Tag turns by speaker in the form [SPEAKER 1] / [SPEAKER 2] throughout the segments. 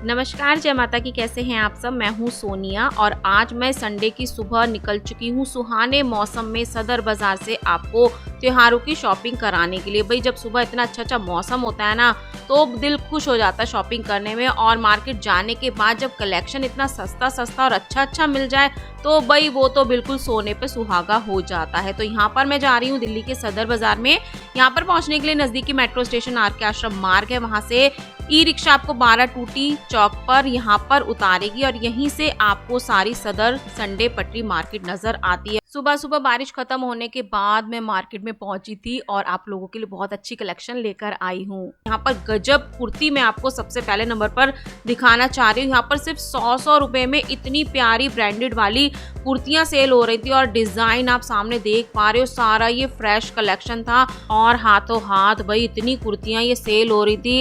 [SPEAKER 1] नमस्कार, जय माता की। कैसे हैं आप सब। मैं हूं सोनिया और आज मैं संडे की सुबह निकल चुकी हूं सुहाने मौसम में सदर बाजार से आपको त्योहारों की शॉपिंग कराने के लिए। भाई जब सुबह इतना अच्छा मौसम होता है ना तो दिल खुश हो जाता है शॉपिंग करने में, और मार्केट जाने के बाद जब कलेक्शन इतना सस्ता और अच्छा मिल जाए तो भाई वो तो बिल्कुल सोने पे सुहागा हो जाता है। तो यहाँ पर मैं जा रही हूँ दिल्ली के सदर बाजार में। यहाँ पर पहुँचने के लिए नज़दीकी मेट्रो स्टेशन आर के आश्रम मार्ग है, वहाँ से ई रिक्शा आपको 12 टूटी चौक पर यहाँ पर उतारेगी और यहीं से आपको सारी सदर संडे पटरी मार्केट नजर आती है। सुबह सुबह बारिश खत्म होने के बाद मैं मार्केट में पहुंची थी और आप लोगों के लिए बहुत अच्छी कलेक्शन लेकर आई हूँ। यहाँ पर गजब कुर्ती मैं आपको सबसे पहले नंबर पर दिखाना चाह रही हूँ। यहाँ पर सिर्फ 100 रुपए में इतनी प्यारी ब्रांडेड वाली कुर्तियां सेल हो रही थी और डिजाइन आप सामने देख पा रहे हो, सारा ये फ्रेश कलेक्शन था और हाथों हाथ भाई इतनी कुर्तियां ये सेल हो रही थी।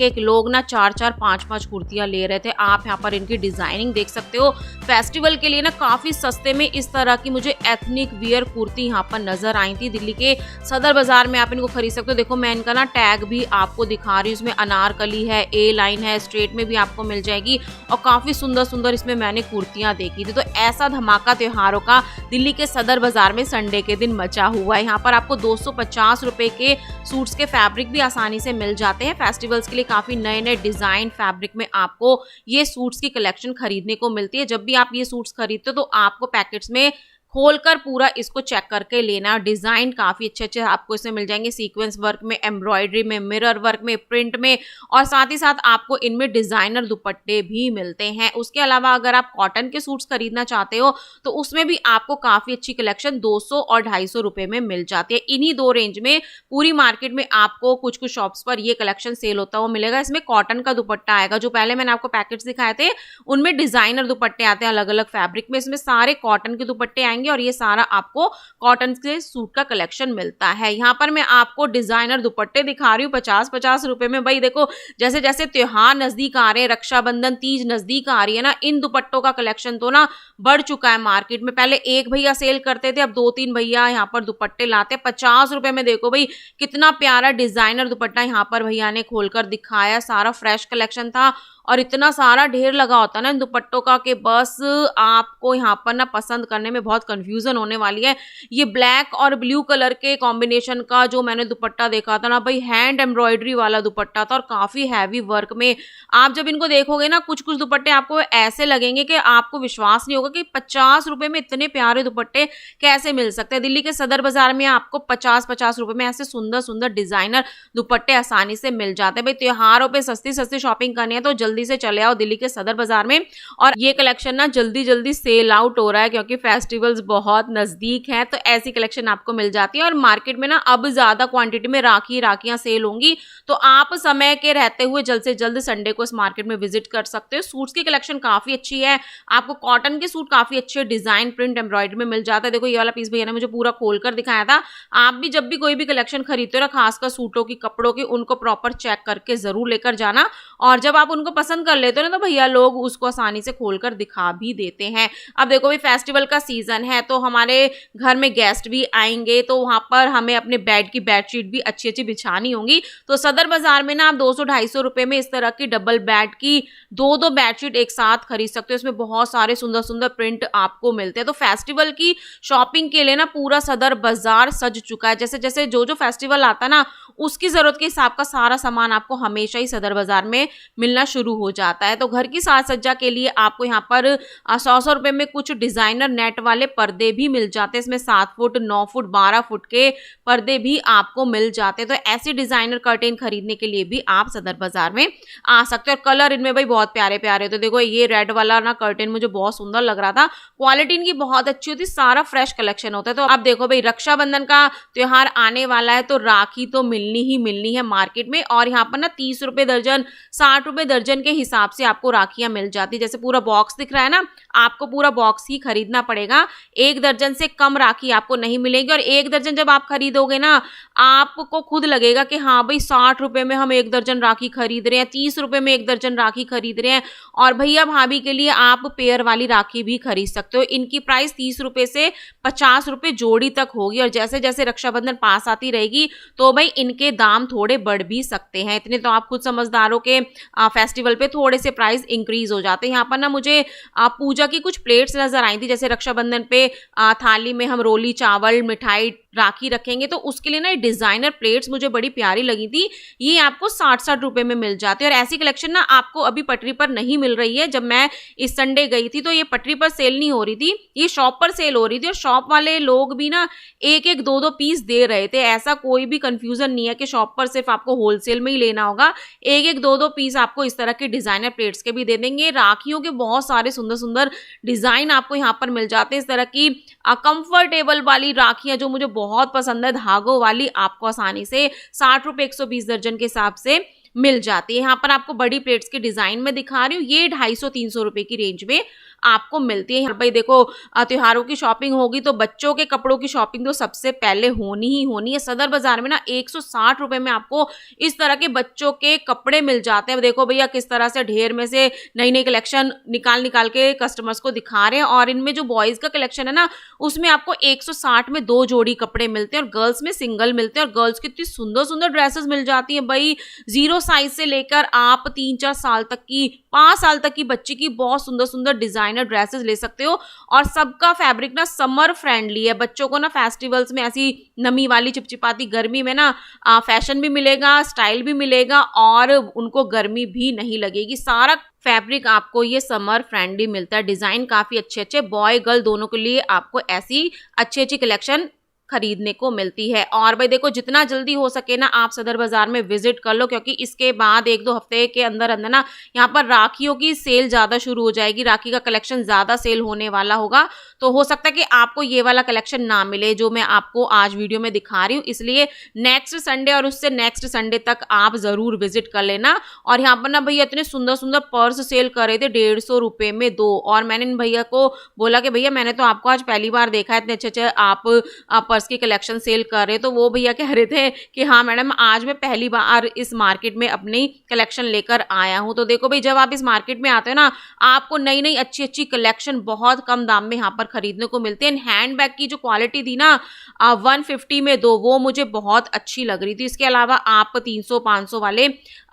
[SPEAKER 1] एक लोग ना 4 5 कुर्तियां ले रहे थे। आप यहाँ पर इनकी डिजाइनिंग देख सकते हो। फेस्टिवल के लिए ना काफी सस्ते में इस तरह की मुझे एथनिक वियर कुर्ती यहाँ पर नजर आई थी। दिल्ली के सदर बाजार में आप इनको खरीद सकते हो। देखो मैं इनका ना टैग भी आपको दिखा रही हूँ। इसमें अनारकली है, ए लाइन है, स्ट्रेट में भी आपको मिल जाएगी और काफी सुंदर इसमें मैंने कुर्तियां देखी थी। तो ऐसा धमाका त्योहारों का दिल्ली के सदर बाजार में संडे के दिन मचा हुआ है। यहाँ पर आपको 250 रुपए के सूट्स के फैब्रिक भी आसानी से मिल जाते हैं। फेस्टिवल्स के लिए काफी नए डिजाइन फैब्रिक में आपको ये सूट्स की कलेक्शन खरीदने को मिलती है। जब भी आप ये सूट्स खरीदते हो तो आपको पैकेट्स में खोलकर पूरा इसको चेक करके लेना। डिजाइन काफी अच्छे आपको इसमें मिल जाएंगे, सीक्वेंस वर्क में, एम्ब्रॉयडरी में, मिरर वर्क में, प्रिंट में, और साथ ही साथ आपको इनमें डिजाइनर दुपट्टे भी मिलते हैं। उसके अलावा अगर आप कॉटन के सूट्स खरीदना चाहते हो तो उसमें भी आपको काफी अच्छी कलेक्शन 200 और 250 रुपए में मिल जाती है। इन्हीं दो रेंज में पूरी मार्केट में आपको कुछ शॉप्स पर ये कलेक्शन सेल होता हुआ मिलेगा। इसमें कॉटन का दुपट्टा आएगा। जो पहले मैंने आपको पैकेट्स दिखाए थे उनमें डिजाइनर दुपट्टे आते हैं अलग अलग फैब्रिक में। इसमें सारे कॉटन के दुपट्टे आएंगे और ये सारा आपको कॉटन के सूट का कलेक्शन मिलता है। यहाँ पर मैं आपको डिजाइनर दुपट्टे दिखा रही हूँ 50 रुपए में। भाई देखो जैसे जैसे त्योहार नजदीक आ रहे हैं, रक्षाबंधन, तीज नजदीक आ रही है ना, इन दुपट्टों का कलेक्शन तो ना बढ़ चुका है मार्केट में। पहले एक भैया सेल करते थे, अब 2-3 भैया यहाँ पर दुपट्टे लाते हैं 50 रुपए में। देखो भाई कितना प्यारा डिजाइनर दुपट्टा यहाँ पर भैया ने खोलकर दिखाया। सारा फ्रेश कलेक्शन था और इतना सारा ढेर लगा होता ना इन दुपट्टों का कि बस आपको यहाँ पर ना पसंद करने में बहुत कंफ्यूजन होने वाली है। ये ब्लैक और ब्लू कलर के कॉम्बिनेशन का जो मैंने दुपट्टा देखा था ना भाई, हैंड एम्ब्रॉयडरी वाला दुपट्टा था और काफी हैवी वर्क में। आप जब इनको देखोगे ना कुछ दुपट्टे आपको ऐसे लगेंगे कि आपको विश्वास नहीं होगा कि 50 रुपए में इतने प्यारे दुपट्टे कैसे मिल सकते हैं। दिल्ली के सदर बाजार में आपको 50 रुपए में ऐसे सुंदर डिजाइनर दुपट्टे आसानी से मिल जाते हैं। भाई त्योहारों पे सस्ती शॉपिंग करनी है तो जल्दी से चले आओ दिल्ली के सदर बाजार में। और ये कलेक्शन ना जल्दी सेल आउट हो रहा है क्योंकि फेस्टिवल्स बहुत नजदीक हैं। तो ऐसी कलेक्शन आपको मिल जाती है और मार्केट में ना अब ज्यादा क्वांटिटी में राखियां सेल होंगी। तो आप समय के रहते हुए जल्द से जल्द संडे को इस मार्केट में विजिट कर सकते हो। सूट्स की कलेक्शन काफी अच्छी है। आपको कॉटन के सूट काफी अच्छे डिजाइन, प्रिंट, एम्ब्रॉयडरी में मिल जाता है। देखो ये वाला पीस भैया ने मुझे पूरा खोलकर दिखाया था। आप भी जब भी कोई भी कलेक्शन खरीदते हो ना, खासकर सूटों की, कपड़ों की, उनको प्रॉपर चेक करके जरूर लेकर जाना। और जब आप उनको पसंद कर लेते हो ना तो भैया लोग उसको आसानी से खोलकर दिखा भी देते हैं। अब देखो भाई फेस्टिवल का सीजन है तो हमारे घर में गेस्ट भी आएंगे तो वहां पर हमें अपने बेड की बेडशीट भी अच्छी बिछानी होंगी। तो सदर बाजार में ना आप 200-250 रुपए में इस तरह की डबल बेड की दो बेडशीट एक साथ खरीद सकते हो। इसमें बहुत सारे सुंदर प्रिंट आपको मिलते हैं। तो फेस्टिवल की शॉपिंग के लिए ना पूरा सदर बाजार सज चुका है। जैसे जैसे जो फेस्टिवल आता है ना उसकी जरूरत के हिसाब का सारा सामान आपको हमेशा ही सदर बाजार में मिलना शुरू हो जाता है। तो घर की साज सज्जा के लिए आपको यहाँ पर 100 रुपए में कुछ डिजाइनर नेट वाले पर्दे भी मिल जाते हैं। इसमें 7 फुट, 9 फुट, 12 फुट के पर्दे भी आपको मिल जाते हैं। तो ऐसी डिजाइनर कर्टेन खरीदने के लिए भी आप सदर बाजार में आ सकते हो। और कलर इनमें भाई बहुत प्यारे। तो देखो ये रेड वाला ना कर्टेन मुझे बहुत सुंदर लग रहा था। क्वालिटी इनकी बहुत अच्छी होती, सारा फ्रेश कलेक्शन होता है। तो अब देखो भाई रक्षाबंधन का त्योहार आने वाला है तो राखी तो मिलनी है मार्केट में। और यहाँ पर ना 30 रुपए दर्जन, 60 रुपए दर्जन के हिसाब से आपको राखियां मिल जाती है। जैसे पूरा बॉक्स दिख रहा है ना, आपको पूरा बॉक्स ही खरीदना पड़ेगा। 1 दर्जन से कम राखी आपको नहीं मिलेगी। और 1 दर्जन जब आप खरीदोगे ना, आपको खुद लगेगा कि हाँ भाई 60 रुपए में हम 1 दर्जन राखी खरीद रहे हैं, 30 रुपए में 1 दर्जन राखी खरीद रहे हैं। और भैया भाभी के लिए आप पेयर वाली राखी भी खरीद सकते हो। इनकी प्राइस 30 रुपए से 50 रुपए जोड़ी तक होगी। और जैसे जैसे रक्षाबंधन पास आती रहेगी तो भाई इनके दाम थोड़े बढ़ भी सकते हैं। इतने तो आप खुद समझदारों के फेस्टिवल पे थोड़े से प्राइस इंक्रीज हो जाते हैं। यहाँ पर ना मुझे पूजा की कुछ प्लेट्स नजर आई थी, जैसे रक्षाबंधन पे थाली में हम रोली चावल मिठाई राखी रखेंगे तो उसके लिए ना डिजाइनर प्लेट्स मुझे बड़ी प्यारी लगी थी। ये आपको 60-60 रुपए में मिल जाती है। और ऐसी कलेक्शन ना आपको अभी पटरी पर नहीं मिल रही है। जब मैं इस संडे गई थी तो ये पटरी पर सेल नहीं हो रही थी, ये शॉप पर सेल हो रही थी। और शॉप वाले लोग भी ना 1-1 2-2 पीस दे रहे थे। ऐसा कोई भी कंफ्यूजन नहीं है कि शॉप पर सिर्फ आपको होलसेल में ही लेना होगा। 1-1 2-2 पीस आपको इस तरह के डिजाइनर प्लेट्स के भी दे देंगे। राखियों के बहुत सारे सुंदर सुंदर डिजाइन आपको यहाँ पर मिल जाते हैं। इस तरह की कंफर्टेबल वाली राखियां जो मुझे बहुत पसंद है, धागों वाली, आपको आसानी से 60 रुपए 120 दर्जन के हिसाब से मिल जाती है। यहाँ पर आपको बड़ी प्लेट्स के डिजाइन में दिखा रही हूँ, ये 250-300 रुपए की रेंज में आपको मिलती है। भाई देखो त्योहारों की शॉपिंग होगी तो बच्चों के कपड़ों की शॉपिंग तो सबसे पहले होनी ही होनी है। सदर बाजार में ना 160 रुपए में आपको इस तरह के बच्चों के कपड़े मिल जाते हैं। देखो भैया किस तरह से ढेर में से नई नई कलेक्शन निकाल निकाल के कस्टमर्स को दिखा रहे हैं। और इनमें जो बॉयज का कलेक्शन है ना, उसमें आपको 160 में 2 जोड़ी कपड़े मिलते हैं और गर्ल्स में सिंगल मिलते हैं। और गर्ल्स की इतनी सुंदर सुंदर ड्रेसेस मिल जाती है भाई, 0 साइज से लेकर आप 3-4 साल तक की, 5 साल तक की बच्ची की बहुत सुंदर सुंदर डिजाइनर ड्रेसेस ले सकते हो। और सबका फैब्रिक ना समर फ्रेंडली है। बच्चों को ना फेस्टिवल्स में ऐसी नमी वाली चिपचिपाती गर्मी में ना फैशन भी मिलेगा, स्टाइल भी मिलेगा और उनको गर्मी भी नहीं लगेगी। सारा फैब्रिक आपको ये समर फ्रेंडली मिलता है। डिजाइन काफी अच्छे अच्छे बॉय गर्ल दोनों के लिए आपको ऐसी अच्छी अच्छी कलेक्शन खरीदने को मिलती है। और भाई देखो जितना जल्दी हो सके ना आप सदर बाजार में विजिट कर लो, क्योंकि इसके बाद 1-2 हफ्ते के अंदर अंदर ना यहाँ पर राखियों की सेल ज्यादा शुरू हो जाएगी। राखी का कलेक्शन ज्यादा सेल होने वाला होगा, तो हो सकता है कि आपको ये वाला कलेक्शन ना मिले जो मैं आपको आज वीडियो में दिखा रही हूँ। इसलिए नेक्स्ट संडे और उससे नेक्स्ट संडे तक आप जरूर विजिट कर लेना। और यहाँ पर ना भैया इतने सुंदर सुंदर पर्स सेल कर रहे थे 150 रुपए में 2। और मैंने इन भैया को बोला कि भैया मैंने तो आपको आज पहली बार देखा है, इतने अच्छे अच्छे आप पर्स की कलेक्शन सेल कर रहे। तो वो भैया कह रहे थे कि हाँ मैडम आज मैं पहली बार इस मार्केट में अपनी कलेक्शन लेकर आया हूँ। तो देखो भाई जब आप इस मार्केट में आते हो ना, आपको नई नई अच्छी अच्छी कलेक्शन बहुत कम दाम में यहाँ पर खरीदने को मिलते हैं। हैंडबैग की जो क्वालिटी थी ना 150 में 2, वो मुझे बहुत अच्छी लग रही थी। इसके अलावा आप 300-500 वाले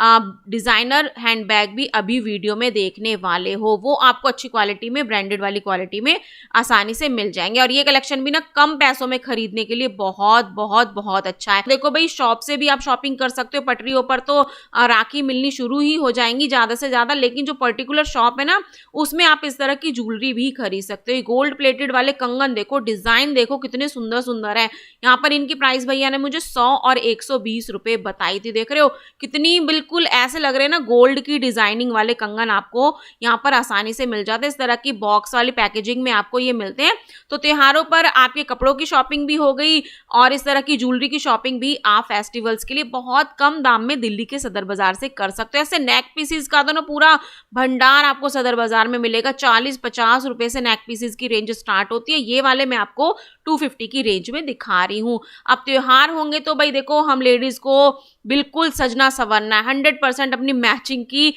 [SPEAKER 1] डिजाइनर हैंडबैग भी अभी वीडियो में देखने वाले हो, वो आपको अच्छी क्वालिटी में, ब्रांडेड वाली क्वालिटी में आसानी से मिल जाएंगे। और ये कलेक्शन भी ना कम पैसों में खरीदने के लिए बहुत बहुत बहुत अच्छा है। देखो भाई शॉप से भी आप शॉपिंग कर सकते हो। पटरियों पर तो राखी मिलनी शुरू ही हो जाएंगी ज्यादा से ज्यादा, लेकिन जो पर्टिकुलर शॉप है ना उसमें आप इस तरह की ज्वेलरी भी खरीद सकते हो। गोल्ड प्लेटेड वाले कंगन देखो, डिजाइन देखो कितने सुंदर सुंदर है। यहाँ पर इनकी प्राइस भैया ने मुझे 100 और 120 रुपए बताई थी। देख रहे हो कितनी बिल्कुल ऐसे लग रहे हैं ना गोल्ड की डिजाइनिंग वाले कंगन आपको यहाँ पर आसानी से मिल जाते हैं। इस तरह की बॉक्स वाली पैकेजिंग में आपको ये मिलते हैं। तो त्योहारों पर आपके कपड़ों की शॉपिंग भी हो गई और इस तरह की ज्वेलरी की शॉपिंग भी आप फेस्टिवल्स के लिए बहुत कम दाम में दिल्ली के सदर बाजार से कर सकते हो। ऐसे नेक पीसेस का तो ना पूरा भंडार आपको सदर बाजार में मिलेगा। 40-50 रुपए से नेक पीसेस की रेंज स्टार्ट होती है। ये वाले मैं आपको 250 की रेंज में दिखा रही हूँ। अब त्योहार होंगे तो भाई देखो हम लेडीज को बिल्कुल सजना संवरना है, 100% अपनी मैचिंग की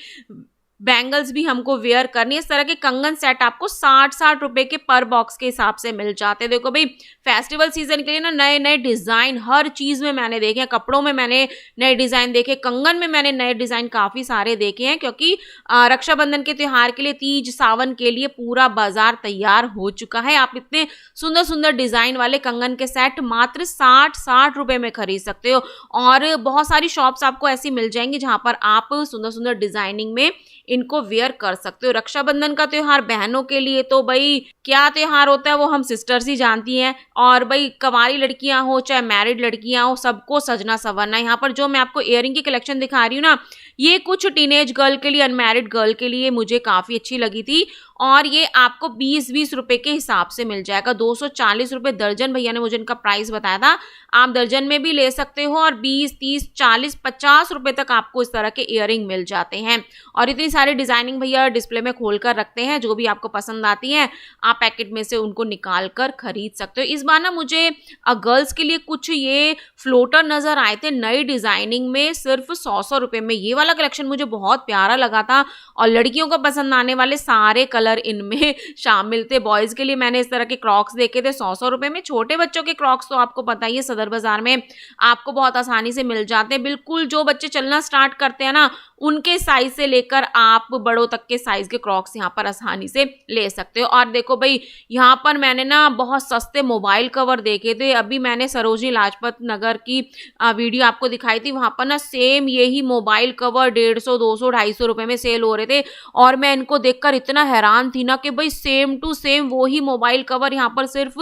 [SPEAKER 1] बैंगल्स भी हमको वेयर करनी है। इस तरह के कंगन सेट आपको 60-60 रुपए के पर बॉक्स के हिसाब से मिल जाते हैं। देखो भाई फेस्टिवल सीजन के लिए ना नए नए डिजाइन हर चीज में मैंने देखे हैं। कपड़ों में मैंने नए डिजाइन देखे, कंगन में मैंने नए डिजाइन काफी सारे देखे हैं, क्योंकि रक्षाबंधन के त्योहार के लिए, तीज सावन के लिए पूरा बाजार तैयार हो चुका है। आप इतने सुंदर सुंदर डिजाइन वाले कंगन के सेट मात्र 60-60 रुपए में खरीद सकते हो। और बहुत सारी शॉप्स आपको ऐसी मिल जाएंगी जहां पर आप सुंदर सुंदर डिजाइनिंग में इनको वेयर कर सकते हो। रक्षाबंधन का त्योहार बहनों के लिए तो भाई क्या त्योहार होता है वो हम सिस्टर्स ही जानती हैं। और भाई कवारी लड़कियां हो चाहे मैरिड लड़कियां हो, सबको सजना संवरना। यहाँ पर जो मैं आपको इयरिंग की कलेक्शन दिखा रही हूँ ना, ये कुछ टीनेज गर्ल के लिए, अनमैरिड गर्ल के लिए मुझे काफी अच्छी लगी थी। और ये आपको 20-20 रुपए के हिसाब से मिल जाएगा। 240 रुपए दर्जन भैया ने मुझे इनका प्राइस बताया था। आप दर्जन में भी ले सकते हो और 20, 30, 40, 50 रुपए तक आपको इस तरह के इयररिंग मिल जाते हैं। और इतनी सारी डिजाइनिंग भैया डिस्प्ले में खोल कर रखते हैं, जो भी आपको पसंद आती है आप पैकेट में से उनको निकाल कर खरीद सकते हो। इस बार ना मुझे गर्ल्स के लिए कुछ ये फ्लोटर नजर आए थे नई डिजाइनिंग में, सिर्फ 100 रुपए में। ये वाला कलेक्शन मुझे बहुत प्यारा लगा था और लड़कियों को पसंद आने वाले सारे कलर इनमें शामिल थे। बॉयज के लिए मैंने इस तरह के क्रॉक्स देखे थे 100 रुपए में। छोटे बच्चों के क्रॉक्स तो आपको पता ही है सदर बाजार में आपको बहुत आसानी से मिल जाते हैं। बिल्कुल जो बच्चे चलना स्टार्ट करते हैं ना, उनके साइज से लेकर आप बड़ों तक के साइज के क्रॉक्स यहाँ पर आसानी से ले सकते हो। और देखो भाई, यहाँ पर मैंने ना बहुत सस्ते मोबाइल कवर देखे थे। अभी मैंने सरोजनी लाजपत नगर की वीडियो आपको दिखाई थी, वहां पर ना सेम यही मोबाइल कवर 150, 200, 250 रुपए में सेल हो रहे थे। और मैं इनको देखकर इतना हैरान थी ना कि भाई सेम टू सेम वही मोबाइल कवर यहाँ पर सिर्फ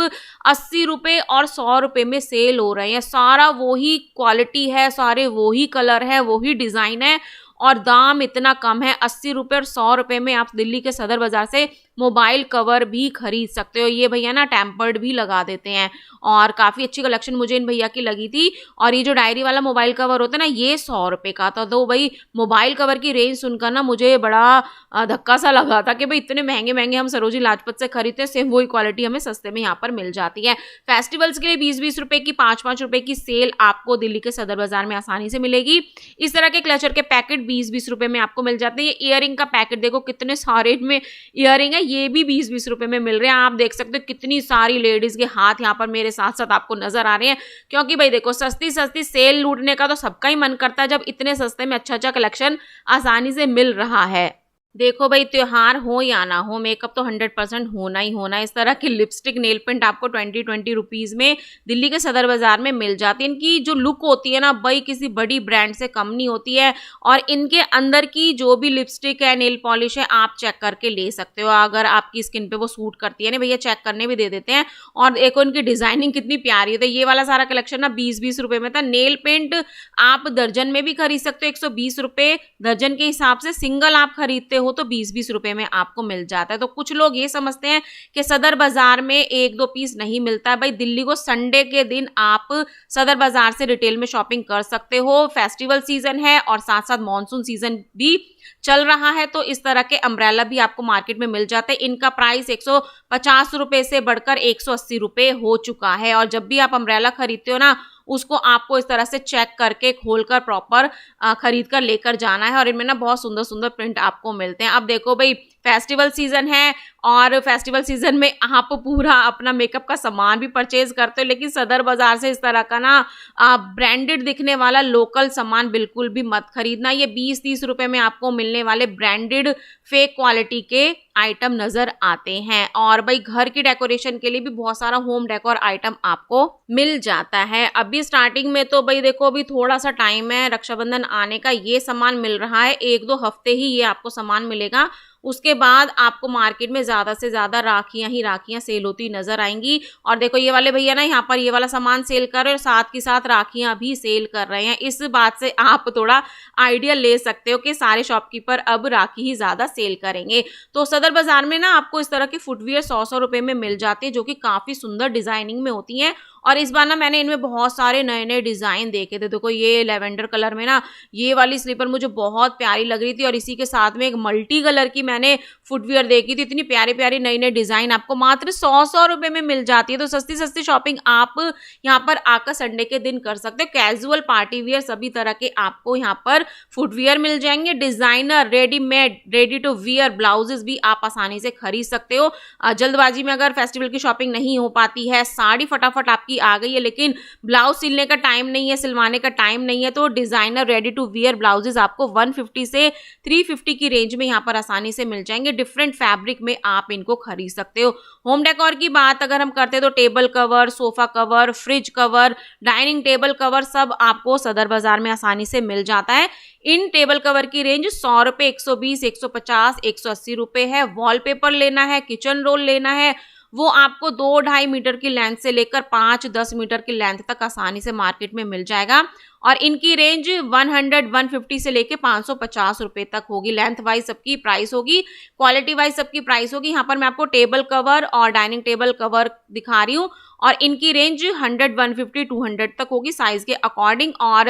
[SPEAKER 1] 80 रुपए और 100 रुपए में सेल हो रहे हैं। सारा वही क्वालिटी है, सारे वही कलर है, वही डिजाइन है और दाम इतना कम है। 80 रुपए और 100 रुपए में आप दिल्ली के सदर बाजार से मोबाइल कवर भी खरीद सकते हो। ये भैया ना टेम्पर्ड भी लगा देते हैं और काफ़ी अच्छी कलेक्शन मुझे इन भैया की लगी थी। और ये जो डायरी वाला मोबाइल कवर होता है ना, ये 100 रुपए का था। तो भाई मोबाइल कवर की रेंज सुनकर ना मुझे बड़ा धक्का सा लगा था कि भाई इतने महंगे महंगे हम सरोजनी लाजपत से खरीदते हैं, सेम वही क्वालिटी हमें सस्ते में यहाँ पर मिल जाती है। फेस्टिवल्स के लिए 20-20 रुपए की, 5-5 रुपए की सेल आपको दिल्ली के सदर बाजार में आसानी से मिलेगी। इस तरह के क्लचर के पैकेट 20-20 रुपए में आपको मिल जाते हैं। ये ईयरिंग का पैकेट देखो कितने सारे इनमें ईयरिंग है, ये भी 20-20 रुपए में मिल रहे हैं। आप देख सकते हो कितनी सारी लेडीज के हाथ यहाँ पर मेरे साथ साथ आपको नजर आ रहे हैं, क्योंकि भाई देखो सस्ती सस्ती सेल लूटने का तो सबका ही मन करता है जब इतने सस्ते में अच्छा अच्छा कलेक्शन आसानी से मिल रहा है। देखो भाई, त्योहार हो या ना हो, मेकअप तो 100% होना ही होना है। इस तरह की लिपस्टिक नेल पेंट आपको 20-20 रुपीज़ में दिल्ली के सदर बाजार में मिल जाती है। इनकी जो लुक होती है ना भाई, किसी बड़ी ब्रांड से कम नहीं होती है। और इनके अंदर की जो भी लिपस्टिक है, नेल पॉलिश है, आप चेक करके ले सकते हो अगर आपकी स्किन पे वो सूट करती है ना। भैया चेक करने भी दे देते हैं। और देखो इनकी डिजाइनिंग कितनी प्यारी होती है। ये वाला सारा कलेक्शन ना 20-20 रुपए में था। नेल पेंट आप दर्जन में भी खरीद सकते हो, 120 रुपए दर्जन के हिसाब से। सिंगल आप खरीदते हो तो 20-20 रुपए में आपको मिल जाता है। तो कुछ लोग ये समझते हैं कि सदर बाजार में 1-2 पीस नहीं मिलता है। भाई दिल्ली को संडे के दिन आप सदर बाजार से रिटेल में शॉपिंग कर सकते हो। फेस्टिवल सीजन है और साथ साथ मॉनसून सीजन भी चल रहा है, तो इस तरह के अम्ब्रेला भी आपको मार्केट में मिल जाते हैं। इनका प्राइस 150 रुपए से बढ़कर 180 रुपए हो चुका है। और जब भी आप अम्ब्रेला खरीदते हो ना, उसको आपको इस तरह से चेक करके खोलकर प्रॉपर खरीद कर लेकर जाना है। और इनमें ना बहुत सुंदर सुंदर प्रिंट आपको मिलते हैं। अब देखो भाई, फेस्टिवल सीजन है और फेस्टिवल सीजन में आप पूरा अपना मेकअप का सामान भी परचेज करते हो, लेकिन सदर बाजार से इस तरह का ना ब्रांडेड दिखने वाला लोकल सामान बिल्कुल भी मत खरीदना। ये 20-30 रुपए में आपको मिलने वाले ब्रांडेड फेक क्वालिटी के आइटम नजर आते हैं। और भाई घर की डेकोरेशन के लिए भी बहुत सारा होम डेकोर आइटम आपको मिल जाता है। अभी स्टार्टिंग में तो भाई देखो अभी थोड़ा सा टाइम है रक्षाबंधन आने का, ये सामान मिल रहा है। 1-2 हफ्ते ही ये आपको सामान मिलेगा, उसके बाद आपको मार्केट में ज़्यादा से ज़्यादा राखियाँ सेल होती नज़र आएंगी। और देखो ये वाले भैया ना यहाँ पर ये वाला सामान सेल कर रहे हैं और साथ के साथ राखियाँ भी सेल कर रहे हैं। इस बात से आप थोड़ा आइडिया ले सकते हो कि सारे शॉपकीपर अब राखी ही ज़्यादा सेल करेंगे। तो सदर बाजार में ना आपको इस तरह की फुटवियर 100 रुपये में मिल जाती है, जो कि काफ़ी सुंदर डिज़ाइनिंग में होती हैं। और इस बार ना मैंने इनमें बहुत सारे नए नए डिज़ाइन देखे थे। देखो ये लेवेंडर कलर में ना ये वाली स्लीपर मुझे बहुत प्यारी लग रही थी और इसी के साथ में एक मल्टी कलर की मैंने फुटवियर देखी थी। इतनी प्यारी प्यारी नई नई डिज़ाइन आपको मात्र 100 रुपये में मिल जाती है। तो सस्ती सस्ती शॉपिंग आप यहाँ पर आकर संडे के दिन कर सकते हो। कैजुअल पार्टी वियर सभी तरह के आपको यहाँ पर फुटवियर मिल जाएंगे। Designer readymade ready to wear blouses भी आप आसानी से खरीद सकते हो। जल्दबाजी में अगर फेस्टिवल की शॉपिंग नहीं हो पाती है, साड़ी फटाफट आपकी आ गई है लेकिन ब्लाउज सिलने का टाइम नहीं है, सिलवाने का टाइम नहीं है, तो designer ready to wear blouses आपको 150 से 350 की रेंज में यहाँ पर आसानी से मिल जाएंगे। डिफरेंट फैब्रिक में आप इनको खरीद सकते हो। होम डेकोर की बात अगर हम करते हैं तो table cover, sofa cover, fridge cover, dining table cover सब आपको सदर बाजार में आसानी से मिल जाता है। इन टेबल कवर की रेंज 100 रुपये, 120, 150, 180 रुपये है। वॉलपेपर लेना है, किचन रोल लेना है, वो आपको 2-2.5 मीटर की लेंथ से लेकर 5-10 मीटर की लेंथ तक आसानी से मार्केट में मिल जाएगा। और इनकी रेंज 150 से लेके 550 रुपए तक होगी। लेंथ वाइज सबकी प्राइस होगी, क्वालिटी वाइज सबकी प्राइस होगी। यहाँ पर मैं आपको टेबल कवर और डाइनिंग टेबल कवर दिखा रही हूँ और इनकी रेंज 100, 150, 200 तक होगी साइज के अकॉर्डिंग। और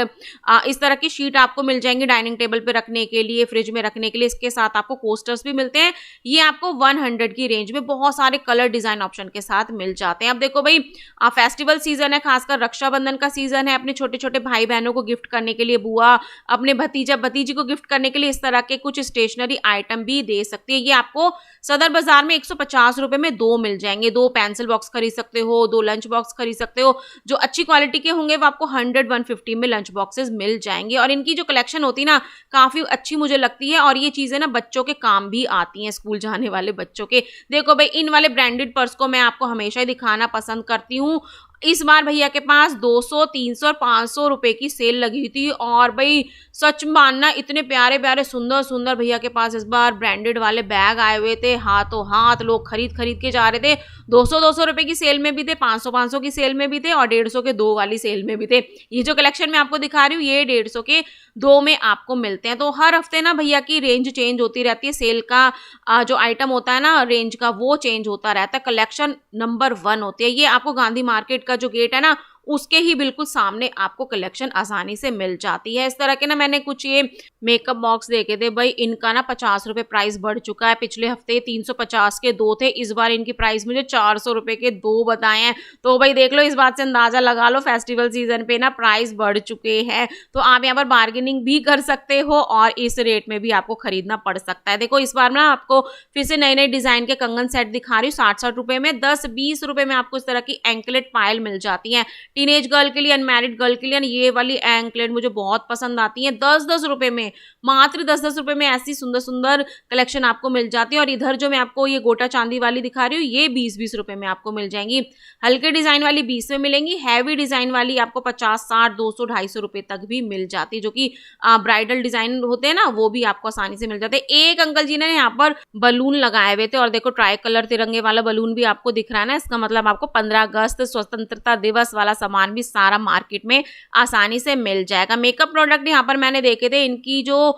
[SPEAKER 1] इस तरह की शीट आपको मिल जाएंगी डाइनिंग टेबल पे रखने के लिए, फ्रिज में रखने के लिए। इसके साथ आपको कोस्टर्स भी मिलते हैं। ये आपको 100 की रेंज में बहुत सारे कलर डिजाइन ऑप्शन के साथ मिल जाते हैं। अब देखो भाई, फेस्टिवल सीजन है, खासकर रक्षाबंधन का सीजन है। अपने छोटे छोटे भाई बहनों को गिफ्ट करने के लिए, बुआ अपने भतीजा भतीजी को गिफ्ट करने के लिए इस तरह के कुछ स्टेशनरी आइटम भी दे सकती है। ये आपको सदर बाजार में 150 रुपए में 2 मिल जाएंगे। 2 पेंसिल बॉक्स खरीद सकते हो, 2 लंच बॉक्स खरीद सकते हो। जो अच्छी क्वालिटी के होंगे वो आपको 100, 150 में लंच बॉक्सेस मिल जाएंगे। और इनकी जो कलेक्शन होती है ना, काफी अच्छी मुझे लगती है। और ये चीजें ना बच्चों के काम भी आती हैं, स्कूल जाने वाले बच्चों के। देखो भाई, इन वाले ब्रांडेड पर्स को मैं आपको हमेशा ही दिखाना पसंद करती हूँ। इस बार भैया के पास 200, 300 और 500 रुपए की सेल लगी थी। और भाई सच मानना, इतने प्यारे प्यारे सुंदर सुंदर भैया के पास इस बार ब्रांडेड वाले बैग आए हुए थे। हाथों हाथ लोग खरीद खरीद के जा रहे थे। 200 रुपए की सेल में भी थे, 500 की सेल में भी थे और 150 के 2 वाली सेल में भी थे। ये जो कलेक्शन मैं आपको दिखा रही हूँ, ये 150 के 2 में आपको मिलते हैं। तो हर हफ्ते ना भैया की रेंज चेंज होती रहती है। सेल का जो आइटम होता है ना रेंज का, वो चेंज होता रहता है। कलेक्शन नंबर 1 होती है। ये आपको गांधी मार्केट का जो गेट है ना, उसके ही बिल्कुल सामने आपको कलेक्शन आसानी से मिल जाती है। इस तरह के ना मैंने कुछ ये मेकअप बॉक्स देखे थे भाई, इनका ना 50 रुपए प्राइस बढ़ चुका है। पिछले हफ्ते 350 के 2 थे, इस बार इनकी प्राइस मुझे 400 रुपए के 2 बताए हैं। तो भाई देख लो, इस बात से अंदाजा लगा लो फेस्टिवल सीजन पे ना प्राइस बढ़ चुके हैं। तो आप यहाँ पर बार्गेनिंग भी कर सकते हो और इस रेट में भी आपको खरीदना पड़ सकता है। देखो, इस बार ना आपको फिर से नए नए डिजाइन के कंगन सेट दिखा रही हूँ 60-60 रुपए में। 10-20 रुपए में आपको इस तरह की एंकलेट पायल मिल जाती है। टीनेज गर्ल के लिए, अनमैरिड गर्ल के लिए ये वाली एंकलेट मुझे बहुत पसंद आती है। 10-10 रुपए में, मात्र 10-10 रुपए में ऐसी सुंदर सुंदर कलेक्शन आपको मिल जाती है। और इधर जो मैं आपको ये गोटा चांदी वाली दिखा रही हूँ, ये 20-20 रुपए में आपको मिल जाएंगी। हल्के डिजाइन वाली 20 में मिलेंगी, हैवी डिजाइन वाली आपको 50, 60, 200, 250 रुपए तक भी मिल जाती है। जो कि ब्राइडल डिजाइन होते हैं ना, वो भी आपको आसानी से मिल जाते हैं। एक अंकल जी ने यहाँ पर बलून लगाए हुए थे और देखो, ट्राई कलर तिरंगे वाला बलून भी आपको दिख रहा है ना। इसका मतलब आपको 15 अगस्त स्वतंत्रता दिवस वाला सामान भी सारा मार्केट में आसानी से मिल जाएगा। मेकअप प्रोडक्ट यहाँ पर मैंने देखे थे, इनकी जो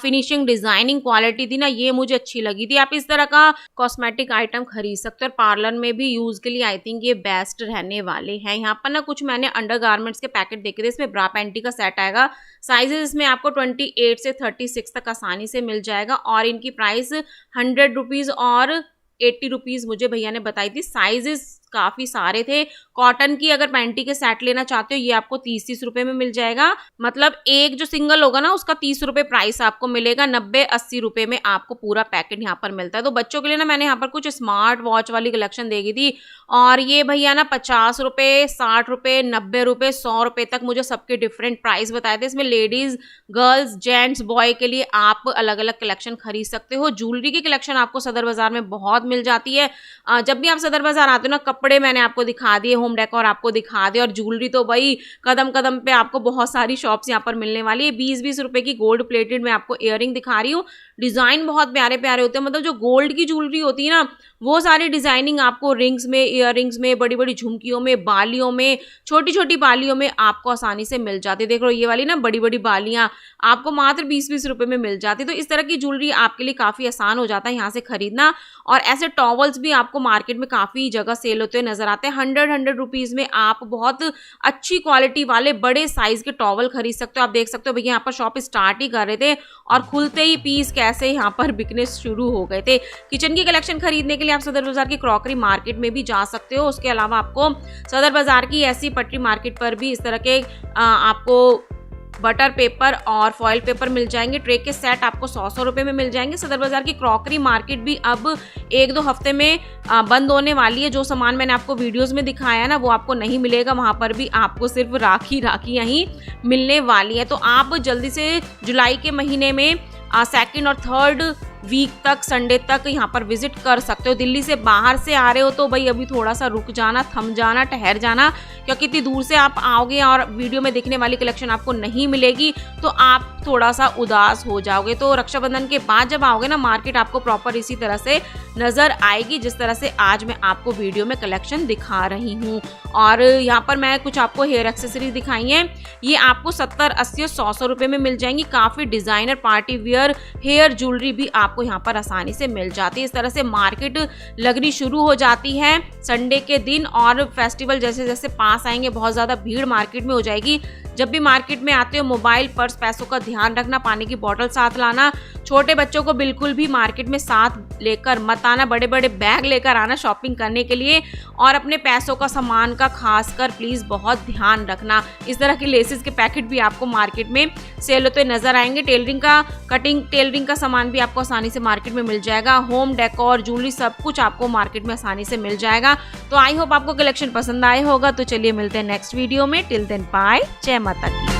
[SPEAKER 1] फिनिशिंग डिजाइनिंग क्वालिटी थी ना, ये मुझे अच्छी लगी थी। आप इस तरह का कॉस्मेटिक आइटम खरीद सकते हो और पार्लर में भी यूज के लिए आई थिंक ये बेस्ट रहने वाले हैं। यहाँ पर ना कुछ मैंने अंडरगारमेंट्स के पैकेट देखे थे, इसमें ब्रा पैंटी का सेट आएगा। साइजेस इसमें आपको 28 से 36 तक आसानी से मिल जाएगा और इनकी प्राइस 100 रुपीज और 80 रुपीज मुझे भैया ने बताई थी। साइजेस काफी सारे थे। कॉटन की अगर पैंटी के सेट लेना चाहते हो, ये आपको 30-30 रुपए में मिल जाएगा। मतलब एक जो सिंगल होगा ना, उसका 30 रुपए प्राइस आपको मिलेगा। 90-80 रुपए में आपको पूरा पैकेट यहाँ पर मिलता है। तो बच्चों के लिए ना मैंने यहाँ पर कुछ स्मार्ट वॉच वाली कलेक्शन देखी थी और ये भैया ना 50 रुपए, 60 रुपए, 90 रुपए, 100 रुपए तक मुझे सबके डिफरेंट प्राइस बताए थे। इसमें लेडीज, गर्ल्स, जेंट्स, बॉय के लिए आप अलग अलग कलेक्शन खरीद सकते हो। ज्वेलरी की कलेक्शन आपको सदर बाजार में बहुत मिल जाती है। जब भी आप सदर बाजार आते हो ना, कपड़े मैंने आपको दिखा दिए, होम डेकोर आपको दिखा दिए और ज्वेलरी तो भाई कदम कदम पे आपको बहुत सारी शॉप्स यहाँ पर मिलने वाली है। 20-20 रुपए की गोल्ड प्लेटेड में आपको इयररिंग दिखा रही हूँ। डिजाइन बहुत प्यारे प्यारे होते हैं। मतलब जो गोल्ड की ज्वेलरी होती है ना, वो सारी डिजाइनिंग आपको रिंग्स में, इयररिंग्स में, बड़ी बड़ी झुमकियों में, बालियों में, छोटी छोटी बालियों में आपको आसानी से मिल जाती है। देख लो, ये वाली ना बड़ी बड़ी बालियां आपको मात्र 20-20 रुपए में मिल जाती है। तो इस तरह की ज्वेलरी आपके लिए काफी आसान हो जाता है यहाँ से खरीदना। और ऐसे टॉवल्स भी आपको मार्केट में काफी जगह सेल होते हुए नजर आते हैं। 100 रुपीज में आप बहुत अच्छी क्वालिटी वाले बड़े साइज के टॉवल खरीद सकते हो। आप देख सकते हो भैया, यहाँ पर शॉप स्टार्ट ही कर रहे थे और खुलते ही पीस कैसे यहाँ पर बिकने शुरू हो गए थे। किचन की कलेक्शन खरीदने के लिए आप सदर बाजार की क्रॉकरी मार्केट में भी जा सकते हो। उसके अलावा आपको सदर बाजार की ऐसी पटरी मार्केट पर भी इस तरह के आपको बटर पेपर और फॉइल पेपर मिल जाएंगे। ट्रे के सेट आपको 100 रुपए में मिल जाएंगे। सदर बाजार की क्रॉकरी मार्केट भी अब 1-2 हफ्ते में बंद होने वाली है। जो सामान मैंने आपको वीडियोस में दिखाया है ना, वो आपको नहीं मिलेगा। वहां पर भी आपको सिर्फ राखी यहीं मिलने वाली है। तो आप जल्दी से जुलाई के महीने में 2nd और 3rd वीक तक, संडे तक यहाँ पर विजिट कर सकते हो। दिल्ली से बाहर से आ रहे हो तो भाई अभी थोड़ा सा रुक जाना, थम जाना, ठहर जाना, क्योंकि इतनी दूर से आप आओगे और वीडियो में दिखने वाली कलेक्शन आपको नहीं मिलेगी तो आप थोड़ा सा उदास हो जाओगे। तो रक्षाबंधन के बाद जब आओगे ना, मार्केट आपको प्रॉपर इसी तरह से नजर आएगी जिस तरह से आज मैं आपको वीडियो में कलेक्शन दिखा रही हूँ। और यहाँ पर मैं कुछ आपको हेयर एक्सेसरीज दिखाई हैं, ये आपको 70, 80 और 100 रुपए में मिल जाएंगी। काफी designer party wear hair jewellery भी आपको यहाँ पर आसानी से मिल जाती है। इस तरह से मार्केट लगनी शुरू हो जाती है संडे के दिन, और फेस्टिवल जैसे जैसे पास आएंगे बहुत ज्यादा भीड़ मार्केट में हो जाएगी। जब भी मार्केट में आते हो मोबाइल, पर्स, पैसों का ध्यान रखना, पानी की बोतल साथ लाना। छोटे बच्चों को बिल्कुल भी मार्केट में साथ लेकर मत आना, बड़े बड़े बैग लेकर आना शॉपिंग करने के लिए, और अपने पैसों का, सामान का खासकर प्लीज बहुत ध्यान रखना। इस तरह के लेसेस के पैकेट भी आपको मार्केट में सेल होते नजर आएंगे। टेलरिंग का, कटिंग टेलरिंग का सामान भी आपको आसानी से मार्केट में मिल जाएगा। होम डेकोर, ज्वेलरी, सब कुछ आपको मार्केट में आसानी से मिल जाएगा। तो आई होप आपको कलेक्शन पसंद आए होगा। तो चलिए मिलते हैं नेक्स्ट वीडियो में। टिल देन बाय, जय माता की।